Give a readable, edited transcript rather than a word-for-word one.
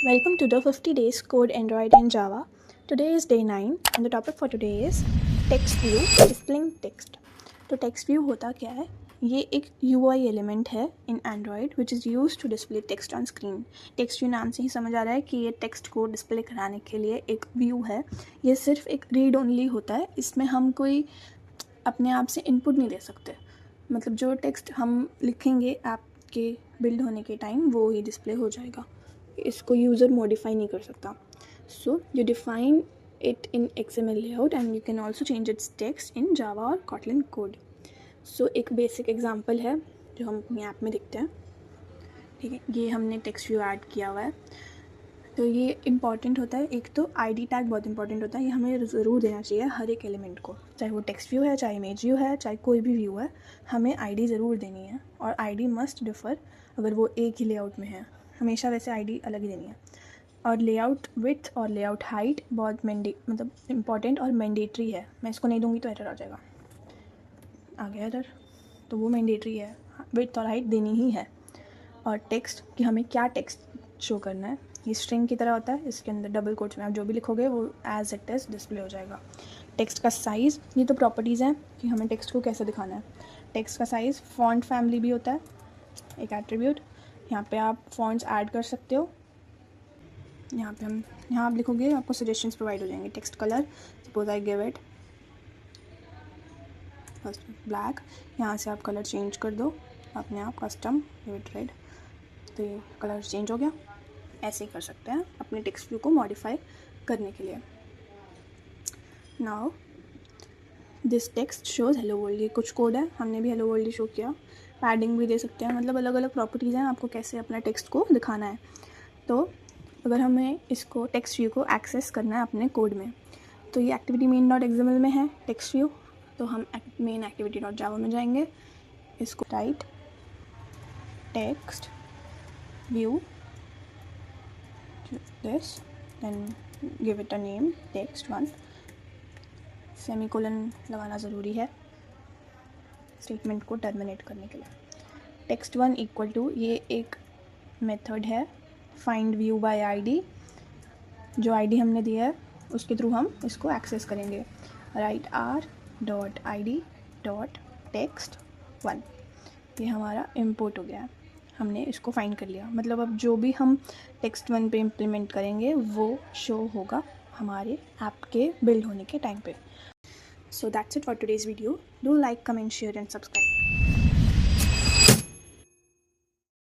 Welcome to the 50 days code Android and Java. Today is day 9 and the topic for today is text view displaying text. तो text view होता क्या है? ये एक UI element है इन Android which is used to display text on screen. text view नाम से ही समझ आ रहा है कि ये text को डिस्प्ले कराने के लिए एक व्यू है. ये सिर्फ एक रीड ओनली होता है. इसमें हम कोई अपने आप से इनपुट नहीं दे सकते. मतलब जो टेक्स्ट हम लिखेंगे ऐप के बिल्ड होने के टाइम वो ही डिस्प्ले हो जाएगा. इसको यूज़र मॉडिफाई नहीं कर सकता. So you define it in XML layout and you can also change its text in Java और कॉटलिन कोड. सो एक बेसिक एग्जांपल है जो हम अपनी ऐप में देखते हैं. ठीक है, ये हमने टेक्स्ट व्यू ऐड किया हुआ है. तो ये इंपॉर्टेंट होता है. एक तो ID टैग बहुत इंपॉर्टेंट होता है. ये हमें ज़रूर देना चाहिए हर एक एलिमेंट को, चाहे वो टेक्स्ट व्यू है, चाहे इमेज व्यू है, चाहे कोई भी व्यू है. हमें ID ज़रूर देनी है और ID मस्ट डिफ़र अगर वो एक ही लेआउट में है. हमेशा वैसे ID अलग ही देनी है. और लेआउट विड्थ और लेआउट हाइट बहुत मतलब इम्पॉर्टेंट और मैंडेटरी है. मैं इसको नहीं दूंगी तो एरर आ जाएगा. आ गया एरर. तो वो मैंडेटरी है, विड्थ और हाइट देनी ही है. और टेक्स्ट कि हमें क्या टेक्स्ट शो करना है. ये स्ट्रिंग की तरह होता है. इसके अंदर डबल कोट्स में आप जो भी लिखोगे वो एज इट इज़ डिस्प्ले हो जाएगा. टेक्स्ट का साइज़, ये तो प्रॉपर्टीज़ हैं कि हमें टेक्स्ट को कैसे दिखाना है. टेक्स्ट का साइज़, फॉन्ट फैमिली भी होता है एक एट्रीब्यूट. यहाँ पे आप फॉन्ट्स ऐड कर सकते हो. यहाँ आप लिखोगे आपको सजेशंस प्रोवाइड हो जाएंगे. Text colour, suppose I give it first black. यहाँ से आप कलर चेंज कर दो अपने आप, कस्टम गिव इट रेड. तो ये कलर चेंज हो गया. ऐसे ही कर सकते हैं अपने टेक्स्ट व्यू को मॉडिफाई करने के लिए. Now this text shows hello world. ये कुछ कोड है, हमने भी हेलो वर्ल्ड शो किया. पैडिंग भी दे सकते हैं. मतलब अलग अलग प्रॉपर्टीज़ हैं आपको कैसे अपना टेक्स्ट को दिखाना है. तो अगर हमें इसको टेक्स्ट व्यू को एक्सेस करना है अपने कोड में, तो ये एक्टिविटी मेन डॉट XML में है टेक्स्ट व्यू. तो हम मेन एक्टिविटी डॉट जावा में जाएंगे. इसको right text view this, then give it a name text1. Semicolon लगाना ज़रूरी है स्टेटमेंट को टर्मिनेट करने के लिए. text1 इक्वल टू, ये एक मेथड है फाइंड व्यू बाय ID. जो ID हमने दिया है उसके थ्रू हम इसको एक्सेस करेंगे. Right r.id.text1. ये हमारा इंपोर्ट हो गया है. हमने इसको फाइंड कर लिया. मतलब अब जो भी हम text1 पे इम्प्लीमेंट करेंगे वो शो होगा हमारे ऐप के बिल्ड होने के टाइम पे. So that's it for today's video. Do like, comment, share and subscribe.